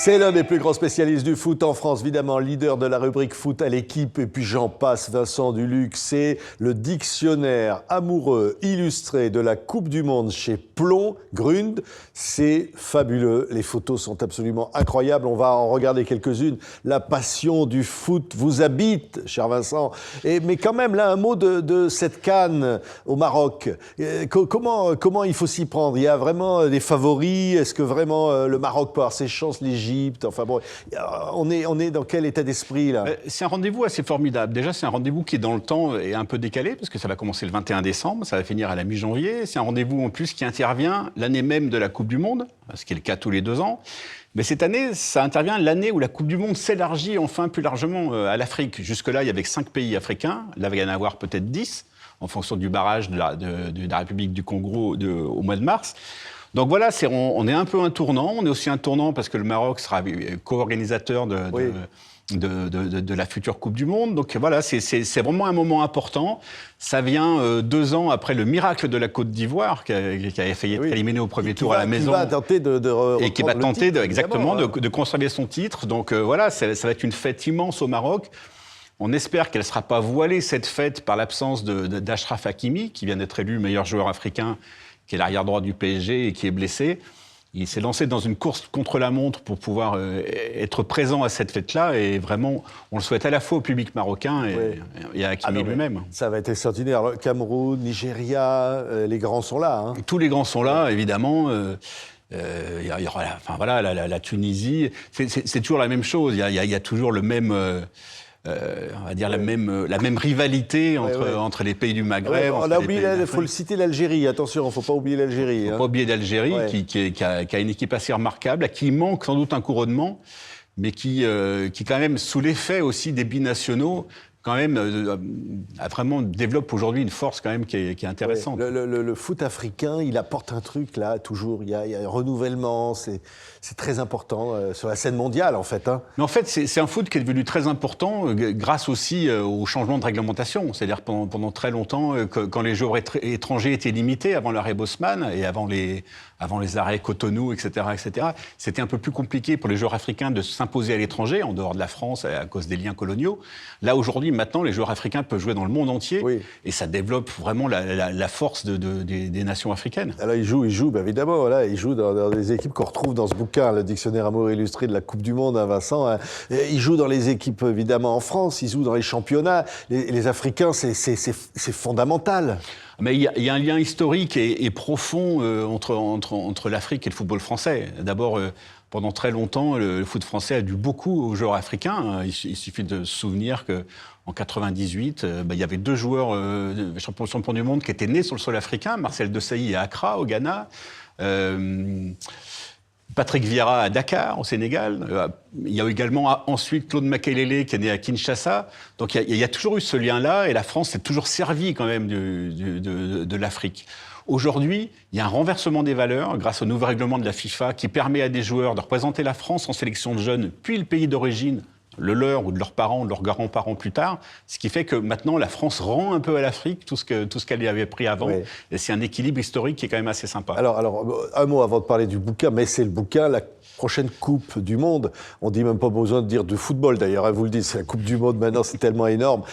C'est l'un des plus grands spécialistes du foot en France, évidemment, leader de la rubrique foot à l'équipe, et puis j'en passe, Vincent Duluc, c'est le dictionnaire amoureux illustré de la Coupe du Monde chez Plon Grund. C'est fabuleux, les photos sont absolument incroyables, on va en regarder quelques-unes. La passion du foot vous habite, cher Vincent. Mais quand même, là, un mot de cette CAN au Maroc. Comment il faut s'y prendre? Il y a vraiment des favoris? Est-ce que vraiment le Maroc peut avoir ses chances, l'Égypte? Enfin bon, on est dans quel état d'esprit là? C'est un rendez-vous assez formidable. Déjà, c'est un rendez-vous qui dans le temps est un peu décalé parce que ça va commencer le 21 décembre, ça va finir à la mi-janvier. C'est un rendez-vous en plus qui intervient l'année même de la Coupe du Monde, ce qui est le cas tous les 2 ans. Mais cette année, ça intervient l'année où la Coupe du Monde s'élargit enfin plus largement à l'Afrique. Jusque-là, il y avait 5 pays africains. Là, il va y en avoir peut-être 10 en fonction du barrage de la République du Congo au mois de mars. Donc voilà, on est un peu un tournant. On est aussi un tournant parce que le Maroc sera co-organisateur de la future Coupe du Monde. Donc voilà, c'est vraiment un moment important. Ça vient 2 ans après le miracle de la Côte d'Ivoire, qui avait failli être éliminé au premier tour à la maison. Qui va tenter et qui va tenter de conserver son titre. Donc voilà, ça va être une fête immense au Maroc. On espère qu'elle ne sera pas voilée, cette fête, par l'absence d'Achraf Hakimi, qui vient d'être élu meilleur joueur africain, qui est l'arrière-droit du PSG et qui est blessé. Il s'est lancé dans une course contre la montre pour pouvoir être présent à cette fête-là. Et vraiment, on le souhaite à la fois au public marocain et à Hakimi lui-même. Ça va être extraordinaire. Le Cameroun, Nigeria, les grands sont là. Hein. Tous les grands sont là, évidemment. Il y aura la Tunisie. C'est toujours la même chose. Il y a toujours le même... on va dire la même rivalité entre les pays du Maghreb. On a oublié, il faut le citer, l'Algérie. Attention, il ne faut pas oublier l'Algérie. Il ne faut pas oublier l'Algérie, qui a une équipe assez remarquable, à qui manque sans doute un couronnement, mais qui quand même, sous l'effet aussi des binationaux, quand même, vraiment développe aujourd'hui une force quand même qui est intéressante. Le foot africain, il apporte un truc là, toujours. Il y a un renouvellement, c'est très important sur la scène mondiale en fait. Hein. Mais en fait, c'est un foot qui est devenu très important grâce aussi au changement de réglementation. C'est-à-dire pendant très longtemps, quand les joueurs étrangers étaient limités avant l'arrêt Bosman et avant les arrêts Cotonou, etc., c'était un peu plus compliqué pour les joueurs africains de s'imposer à l'étranger, en dehors de la France, à cause des liens coloniaux. Là, aujourd'hui, maintenant, les joueurs africains peuvent jouer dans le monde entier et ça développe vraiment la force des nations africaines. Alors, ils jouent évidemment. Là, ils jouent dans des équipes qu'on retrouve dans ce bouquin, le dictionnaire amoureux illustré de la Coupe du Monde, hein, Vincent. Hein. Ils jouent dans les équipes, évidemment, en France. Ils jouent dans les championnats. Les Africains, c'est fondamental. Mais il y a un lien historique et profond entre l'Afrique et le football français. D'abord, pendant très longtemps, le foot français a dû beaucoup aux joueurs africains. Il suffit de se souvenir qu'en 98, il y avait 2 joueurs champions du monde qui étaient nés sur le sol africain, Marcel Desailly à Accra, au Ghana. Patrick Vieira à Dakar, au Sénégal. Il y a également ensuite Claude Makelele qui est né à Kinshasa. Donc il y a toujours eu ce lien-là et la France s'est toujours servie quand même de l'Afrique. Aujourd'hui, il y a un renversement des valeurs grâce au nouveau règlement de la FIFA qui permet à des joueurs de représenter la France en sélection de jeunes, puis le pays d'origine, le leur ou de leurs parents, de leurs grands-parents plus tard, ce qui fait que maintenant la France rend un peu à l'Afrique tout ce qu'elle y avait pris avant. Et c'est un équilibre historique qui est quand même assez sympa. Alors un mot avant de parler du bouquin, mais c'est le bouquin, la prochaine Coupe du Monde. On dit même pas besoin de dire de football d'ailleurs, hein, vous le dites, c'est la Coupe du Monde maintenant, c'est tellement énorme.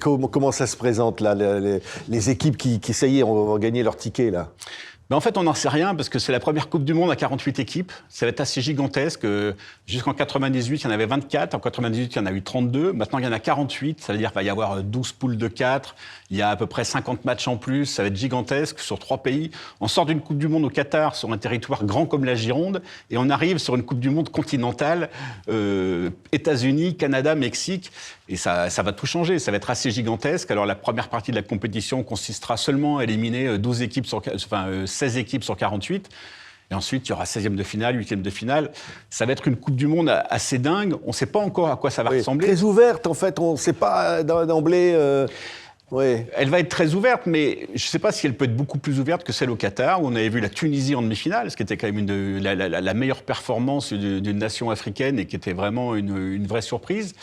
Comment ça se présente là, les équipes qui ça y est, vont gagner leur ticket là? Mais en fait, on n'en sait rien parce que c'est la première Coupe du Monde à 48 équipes. Ça va être assez gigantesque. Jusqu'en 98, il y en avait 24. En 98, il y en a eu 32. Maintenant, il y en a 48. Ça veut dire qu'il va y avoir 12 poules de 4. Il y a à peu près 50 matchs en plus. Ça va être gigantesque sur 3 pays. On sort d'une Coupe du Monde au Qatar sur un territoire grand comme la Gironde. Et on arrive sur une Coupe du Monde continentale, États-Unis, Canada, Mexique. Et ça va tout changer. Ça va être assez gigantesque. Alors, la première partie de la compétition consistera seulement à éliminer 16 équipes sur 48. Et ensuite, il y aura 16e de finale, 8e de finale. Ça va être une Coupe du Monde assez dingue. On ne sait pas encore à quoi ça va ressembler. Très ouverte, en fait. On ne sait pas d'emblée... Elle va être très ouverte, mais je ne sais pas si elle peut être beaucoup plus ouverte que celle au Qatar, où on avait vu la Tunisie en demi-finale, ce qui était quand même la meilleure performance d'une nation africaine et qui était vraiment une vraie surprise.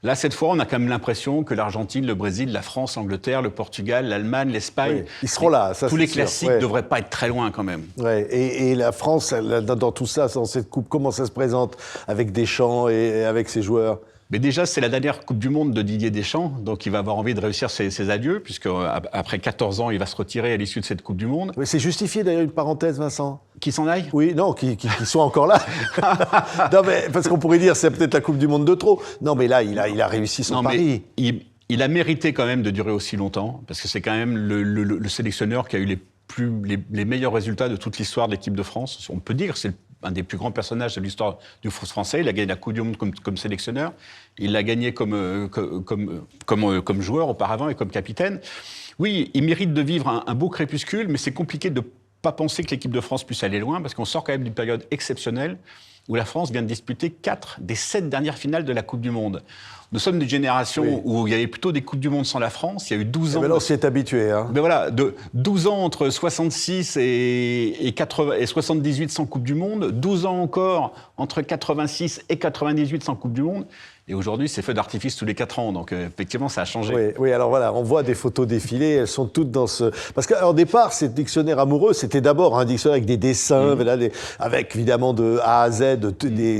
Là, cette fois, on a quand même l'impression que l'Argentine, le Brésil, la France, l'Angleterre, le Portugal, l'Allemagne, l'Espagne... Oui, ils seront là, ça tous les sûr. classiques ne devraient pas être très loin quand même. Ouais. Et la France, dans tout ça, dans cette coupe, comment ça se présente avec Deschamps et avec ses joueurs? Mais déjà, c'est la dernière Coupe du Monde de Didier Deschamps, donc il va avoir envie de réussir ses adieux, puisque après 14 ans, il va se retirer à l'issue de cette Coupe du Monde. Oui, c'est justifié d'ailleurs, une parenthèse, Vincent. Qui s'en aille? Oui, non, qui soit encore là. Non, mais parce qu'on pourrait dire c'est peut-être la Coupe du Monde de trop. Non, mais là, il a réussi son pari. Il a mérité quand même de durer aussi longtemps, parce que c'est quand même le sélectionneur qui a eu les meilleurs résultats de toute l'histoire de l'équipe de France. On peut dire que c'est un des plus grands personnages de l'histoire du foot français. Il a gagné la Coupe du Monde comme sélectionneur. Il l'a gagné comme joueur auparavant et comme capitaine. Oui, il mérite de vivre un beau crépuscule, mais c'est compliqué de ne pas penser que l'équipe de France puisse aller loin, parce qu'on sort quand même d'une période exceptionnelle où la France vient de disputer 4 des 7 dernières finales de la Coupe du Monde. Nous sommes d'une génération où il y avait plutôt des Coupes du Monde sans la France. Il y a eu 12 ans... Mais là, on s'y est habitué. Hein. Mais voilà, 12 ans entre 66 et 78 sans Coupe du Monde, 12 ans encore entre 86 et 98 sans Coupe du Monde. Et aujourd'hui, c'est feu d'artifice tous les 4 ans. Donc, effectivement, ça a changé. Oui, alors voilà, on voit des photos défiler. Elles sont toutes dans ce... Parce qu'au départ, ce dictionnaire amoureux, c'était d'abord un dictionnaire avec des dessins, avec évidemment de A à Z,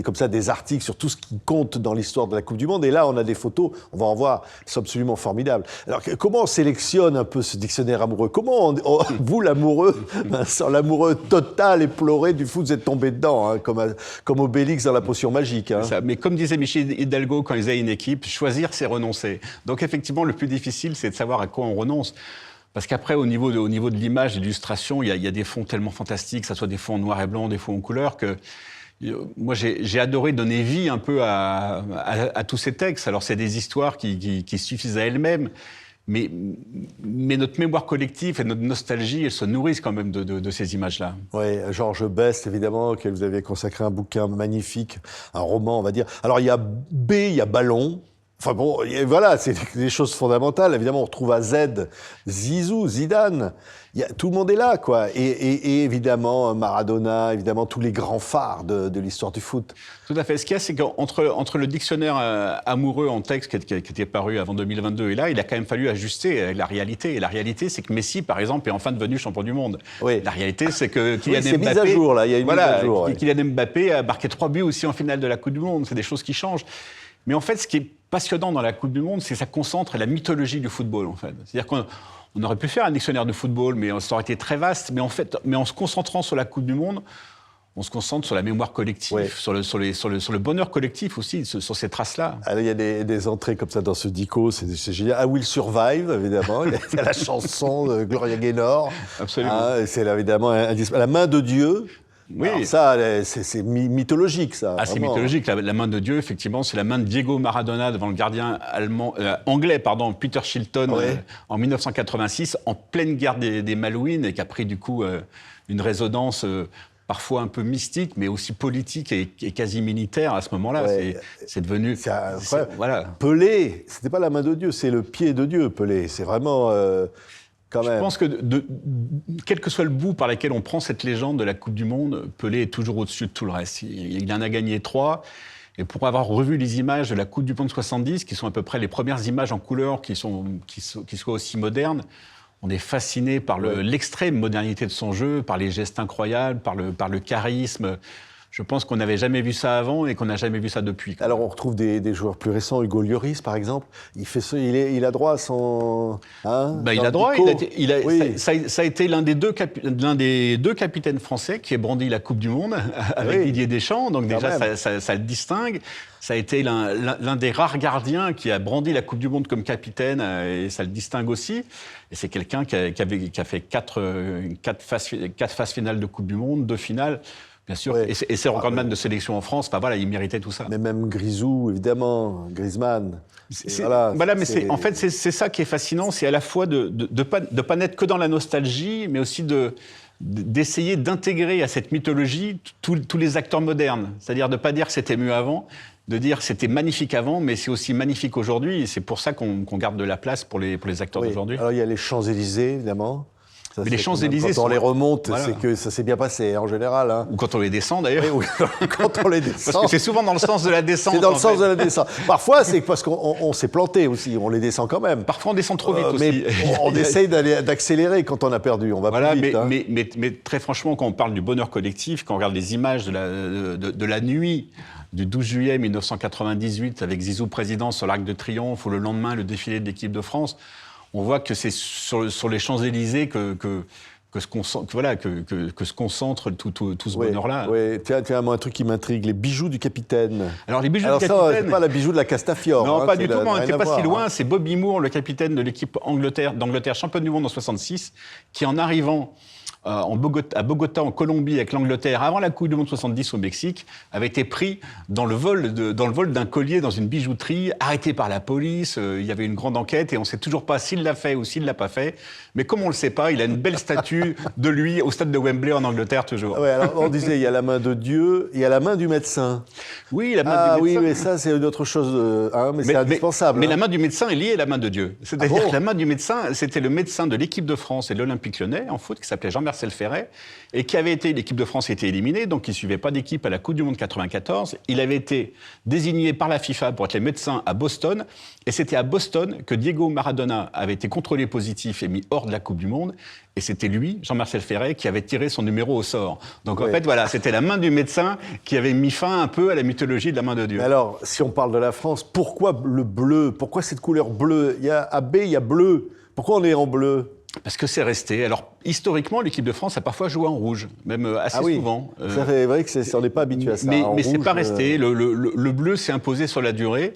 comme ça, des articles sur tout ce qui compte dans l'histoire de la Coupe du Monde. Et là, on a des photos, on va en voir, c'est absolument formidable. Alors, comment on sélectionne un peu ce dictionnaire amoureux? Comment vous, l'amoureux, Vincent, l'amoureux total et pleuré du foot, vous êtes tombé dedans, hein, comme Obélix dans la potion magique. Hein. Ça, mais comme disait Michel Hidalgo, quand ils avaient une équipe, choisir, c'est renoncer. Donc effectivement, le plus difficile, c'est de savoir à quoi on renonce. Parce qu'après, au niveau de l'image, de l'illustration, il y a des fonds tellement fantastiques, que ce soit des fonds en noir et blanc, des fonds en couleur, que moi, j'ai adoré donner vie un peu à tous ces textes. Alors, c'est des histoires qui suffisent à elles-mêmes, mais notre mémoire collective et notre nostalgie, elles se nourrissent quand même de ces images-là. Oui, Georges Best, évidemment, auquel vous avez consacré un bouquin magnifique, un roman, on va dire. Alors, il y a B, il y a Ballon. Enfin bon, voilà, c'est des choses fondamentales. Évidemment, on retrouve à Z, Zizou, Zidane. Tout le monde est là, quoi. Et évidemment, Maradona, évidemment, tous les grands phares de l'histoire du foot. Tout à fait. Ce qu'il y a, c'est qu'entre le dictionnaire amoureux en texte qui était paru avant 2022 et là, il a quand même fallu ajuster la réalité. Et la réalité, c'est que Messi, par exemple, est enfin devenu champion du monde. Oui. La réalité, c'est que Kylian c'est Mbappé... mise à jour, là. Il y a une mise à jour. Kylian Mbappé a marqué 3 buts aussi en finale de la Coupe du Monde. C'est des choses qui changent. Mais en fait, ce qui est passionnant dans la Coupe du Monde, c'est que ça concentre la mythologie du football, en fait. C'est-à-dire qu'on aurait pu faire un dictionnaire de football, mais ça aurait été très vaste. Mais en se concentrant sur la Coupe du Monde, on se concentre sur la mémoire collective, sur le bonheur collectif aussi, sur ces traces-là. Alors, il y a des entrées comme ça dans ce dico, c'est génial. I Will Survive, évidemment. Il y a la chanson de Gloria Gaynor. Absolument. C'est évidemment la main de Dieu. Oui. Alors ça, c'est mythologique, ça. Ah, c'est mythologique. La main de Dieu, effectivement, c'est la main de Diego Maradona devant le gardien anglais, Peter Shilton, en 1986, en pleine guerre des Malouines, et qui a pris du coup une résonance parfois un peu mystique, mais aussi politique et quasi militaire à ce moment-là. Ouais. C'est devenu... Voilà. Pelé, c'était pas la main de Dieu, c'est le pied de Dieu, Pelé. C'est vraiment... Je pense que quel que soit le bout par lequel on prend cette légende de la Coupe du Monde, Pelé est toujours au-dessus de tout le reste. Il en a gagné 3. Et pour avoir revu les images de la Coupe du Monde 70, qui sont à peu près les premières images en couleur qui soient aussi modernes, on est fasciné par l'extrême modernité de son jeu, par les gestes incroyables, par le charisme. Je pense qu'on n'avait jamais vu ça avant et qu'on n'a jamais vu ça depuis. Alors on retrouve des joueurs plus récents, Hugo Lloris par exemple. Il a droit à son... il a droit. Ça a été l'un des deux capitaines français qui a brandi la Coupe du Monde avec Didier Deschamps. Donc déjà, ça le distingue. Ça a été l'un des rares gardiens qui a brandi la Coupe du Monde comme capitaine et ça le distingue aussi. Et c'est quelqu'un qui a fait 4 phases finales de Coupe du Monde, 2 finales. Bien sûr, et c'est recordman de sélection en France, il méritait tout ça. Mais même Grisou, évidemment, Griezmann. En fait, c'est ça qui est fascinant, c'est à la fois de pas n'être que dans la nostalgie, mais aussi d'essayer d'intégrer à cette mythologie tous les acteurs modernes. C'est-à-dire de ne pas dire que c'était mieux avant, de dire que c'était magnifique avant, mais c'est aussi magnifique aujourd'hui, et c'est pour ça qu'on garde de la place pour les acteurs d'aujourd'hui. Alors il y a les Champs-Élysées, évidemment. Ça, Mais les c'est quand même, Champs-Élysées quand on les remonte, voilà. c'est que ça s'est bien passé, hein, en général. Hein. Ou quand on les descend d'ailleurs. Oui, quand on les descend. Parce que c'est souvent dans le sens de la descente. C'est dans le en sens fait. de la descente. Parfois, c'est parce qu'on s'est planté aussi, on les descend quand même. Parfois on descend trop vite aussi. Mais on essaye d'accélérer quand on a perdu, on va Voilà, plus vite. mais très franchement, quand on parle du bonheur collectif, quand on regarde les images de la nuit du 12 juillet 1998 avec Zizou président sur l'Arc de Triomphe ou le lendemain le défilé de l'équipe de France, on voit que c'est sur les Champs-Élysées que se concentre tout ce bonheur-là. Oui, tiens, moi, un truc qui m'intrigue, les bijoux du capitaine. Alors les bijoux Alors du ça, capitaine... c'est pas la bijou de la Castafiore. Non, hein, pas du tout, mais on rien n'était à pas voir, si loin. hein. C'est Bobby Moore, le capitaine de l'équipe d'Angleterre, championne du monde en 66, qui en arrivant à Bogota, en Colombie, avec l'Angleterre, avant la Coupe du Monde 70 au Mexique, avait été pris dans le vol d'un collier dans une bijouterie, arrêté par la police. Il y avait une grande enquête et on ne sait toujours pas s'il l'a fait ou s'il ne l'a pas fait. Mais comme on ne le sait pas, il a une belle statue de lui au stade de Wembley en Angleterre toujours. Ouais, alors on disait, il y a la main de Dieu, il y a la main du médecin. Oui, la main du Ah oui, médecin. mais ça, c'est une autre chose, mais c'est indispensable. Mais hein. la main du médecin est liée à la main de Dieu. C'est-à-dire bon que la main du médecin, c'était le médecin de l'équipe de France et de l'Olympique Lyonnais en foot, qui s'appelait Jean-Marcel Ferret, et qui avait été, l'équipe de France était éliminée, donc il ne suivait pas d'équipe à la Coupe du Monde 94. Il avait été désigné par la FIFA pour être le médecin à Boston, et c'était à Boston que Diego Maradona avait été contrôlé positif et mis hors de la Coupe du Monde, et c'était lui, Jean-Marcel Ferret, qui avait tiré son numéro au sort. Donc en fait, voilà, c'était la main du médecin qui avait mis fin un peu à la mythologie de la main de Dieu. Mais alors, si on parle de la France, pourquoi le bleu? Pourquoi cette couleur bleue? Il y a à B, il y a bleu. Pourquoi on est en bleu? Parce que c'est resté. Alors, historiquement, l'équipe de France a parfois joué en rouge, même assez souvent. C'est vrai que on n'est pas habitué à ça. Mais c'est pas resté. Le bleu s'est imposé sur la durée.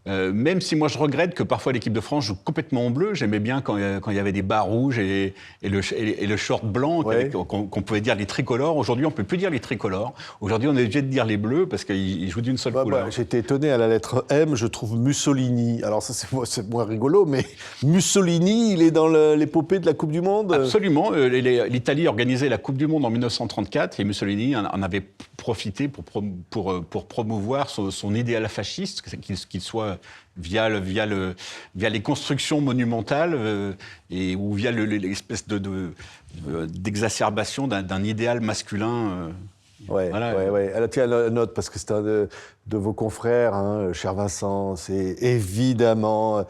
Même si moi je regrette que parfois l'équipe de France joue complètement en bleu, j'aimais bien quand il y avait des bas rouges et le short blanc, qu'on pouvait dire les tricolores. Aujourd'hui, on peut plus dire les tricolores. Aujourd'hui, on est obligé de dire les bleus parce qu'ils jouent d'une seule couleur. J'étais étonné à la lettre M, je trouve Mussolini. Alors ça, c'est moins rigolo, mais Mussolini, il est dans l'épopée de la Coupe du Monde. Absolument. L'Italie organisait la Coupe du Monde en 1934 et Mussolini en avait profité pour promouvoir son idéal fasciste, qu'il soit via les constructions monumentales ou via l'espèce d'exacerbation d'un idéal masculin. Voilà. Alors, tiens, note, parce que c'est un de vos confrères, hein, cher Vincent, c'est évidemment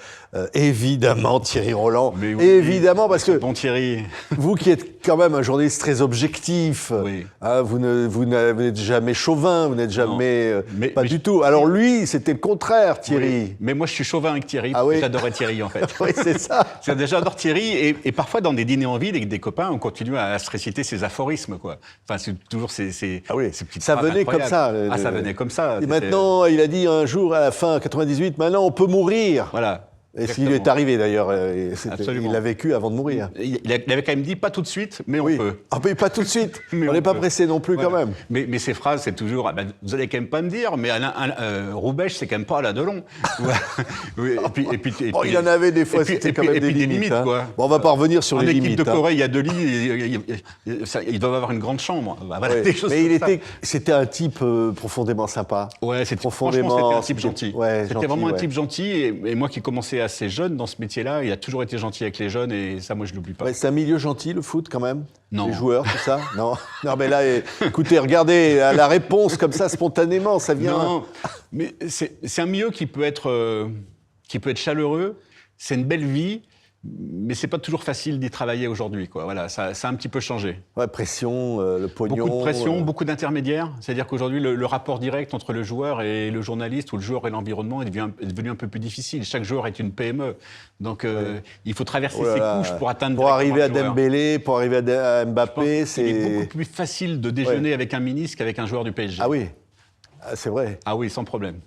Thierry Roland. Mais oui, évidemment, parce que bon Thierry. Vous qui êtes quand même un journaliste très objectif, Oui. hein, vous n'êtes jamais chauvin, vous n'êtes jamais... pas mais du tout. Alors lui, c'était le contraire, Thierry. Oui. Mais moi, je suis chauvin avec Thierry. Ah oui. J'adorais Thierry, en fait. Oui, c'est ça. J'adore Thierry. Et parfois, dans des dîners en ville avec des copains, on continue à se réciter ses aphorismes, quoi. Enfin, c'est toujours ces petites Ça phrases venait comme incroyables. ça. Ça venait comme ça. Et maintenant, il a dit un jour, à la fin, 98, maintenant on peut mourir. Voilà. Et ce qui lui est arrivé d'ailleurs, Absolument. il l'a vécu avant de mourir. Il avait quand même dit pas tout de suite, mais on peut. Ah, mais pas tout de suite. Mais on n'est pas peut. pressé non plus Voilà. quand même. Mais ces phrases, c'est toujours, vous allez quand même pas me dire, mais Roubaix, c'est quand même pas Alain Delon. Oui, Il en avait des fois, c'était quand même des limites. Hein. Quoi. Bon, on va pas revenir sur En les équipe limites. de Corée, il y a 2 lits, ils doivent avoir une grande chambre. Voilà, Ouais. des choses Mais comme ça. c'était un type profondément sympa. Ouais, profondément. Franchement, c'était un type gentil. Ouais, c'était gentil, vraiment un ouais. type gentil. Et moi qui commençais assez jeune dans ce métier-là, il a toujours été gentil avec les jeunes et ça, moi, je l'oublie pas. Ouais, c'est un milieu gentil, le foot, quand même. Non. Les joueurs, tout ça. Non, mais là, écoutez, regardez la réponse comme ça, spontanément, ça vient. Non, mais c'est un milieu qui peut être chaleureux. C'est une belle vie. Mais c'est pas toujours facile d'y travailler aujourd'hui, quoi. Voilà, ça a un petit peu changé. Ouais, pression, le pognon. Beaucoup de pression, beaucoup d'intermédiaires. C'est-à-dire qu'aujourd'hui, le rapport direct entre le joueur et le journaliste, ou le joueur et l'environnement, est devenu un peu plus difficile. Chaque joueur est une PME. Donc, il faut traverser ces couches pour atteindre. Pour arriver à le joueur. Dembélé, pour arriver à Mbappé, Il est beaucoup plus facile de déjeuner avec un ministre qu'avec un joueur du PSG. Ah oui. Ah, c'est vrai. Ah oui, sans problème.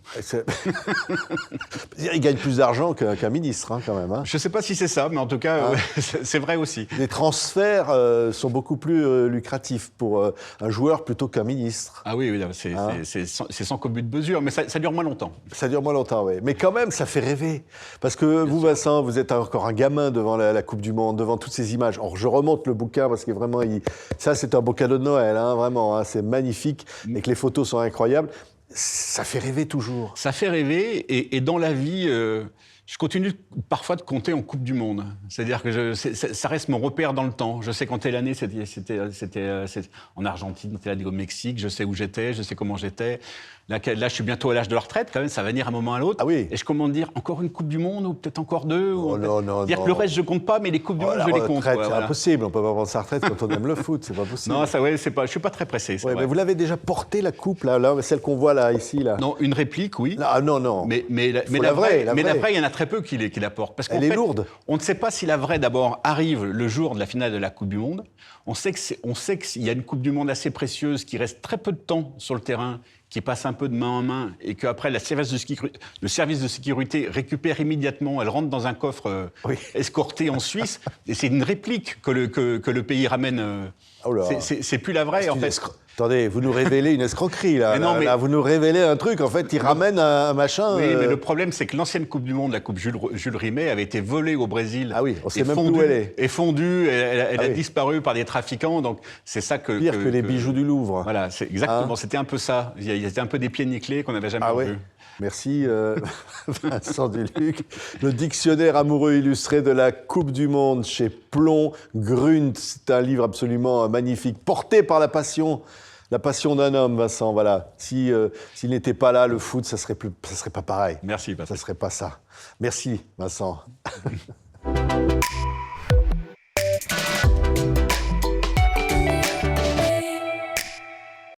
Il gagne plus d'argent qu'un ministre, hein, quand même. Hein. Je ne sais pas si c'est ça, mais en tout cas, c'est vrai aussi. Les transferts sont beaucoup plus lucratifs pour un joueur plutôt qu'un ministre. Ah oui, c'est sans commune de mesure, mais ça dure moins longtemps. Ça dure moins longtemps, oui. Mais quand même, ça fait rêver. Parce que vous, Vincent, vous êtes encore un gamin devant la Coupe du Monde, devant toutes ces images. Alors, je remonte le bouquin parce que vraiment, ça, c'est un beau cadeau de Noël, hein, vraiment. Hein, c'est magnifique et que les photos sont incroyables. Ça fait rêver toujours. Ça fait rêver et dans la vie, Je continue parfois de compter en Coupe du Monde. C'est-à-dire que ça reste mon repère dans le temps. Je sais quand telle année, c'était en Argentine, telle année au Mexique. Je sais où j'étais, je sais comment j'étais. Là, je suis bientôt à l'âge de la retraite, quand même. Ça va venir un moment à l'autre. Ah oui. Et je commence à dire encore une Coupe du Monde ou peut-être encore deux. Oh, non. C'est-à-dire que le reste, je compte pas, mais les Coupes du Monde, je les compte. C'est Voilà. impossible. On peut pas prendre sa retraite quand on aime le foot. C'est pas possible. Non, ça, ouais, je suis pas très pressé. Ouais, mais vous l'avez déjà portée, la coupe, là, celle qu'on voit là, ici, là. Non, une réplique, oui. Ah non. Mais Faut la vraie, la mais la vraie. vraie, il y en a très peu qui la portent. Parce qu'en Elle est fait, lourde. On ne sait pas si la vraie, d'abord, arrive le jour de la finale de la Coupe du Monde. On sait qu'il y a une Coupe du Monde assez précieuse qui reste très peu de temps sur le terrain, qui passe un peu de main en main, et qu'après, le service de sécurité récupère immédiatement. Elle rentre dans un coffre escorté en Suisse. Et c'est une réplique que le pays ramène. Oh là. C'est plus la vraie, en fait. Attendez, vous nous révélez une escroquerie, là. Là, vous nous révélez un truc, en fait, il ramène un machin... Oui, mais le problème, c'est que l'ancienne Coupe du Monde, la Coupe Jules Rimet, avait été volée au Brésil. Ah oui, on sait même plus où elle est. Et fondue, elle a disparu par des trafiquants, donc c'est ça que... Pire que les bijoux du Louvre. Voilà, c'est exactement, c'était un peu ça. Il y avait un peu des pieds nickelés qu'on n'avait jamais vus. Merci Vincent Duluc. Le dictionnaire amoureux illustré de la Coupe du Monde chez Plon, Grund. C'est un livre absolument magnifique, porté par la passion d'un homme, Vincent. Voilà. S'il n'était pas là, le foot, ça serait pas pareil. Merci, Patrick. Ça serait pas ça. Merci, Vincent.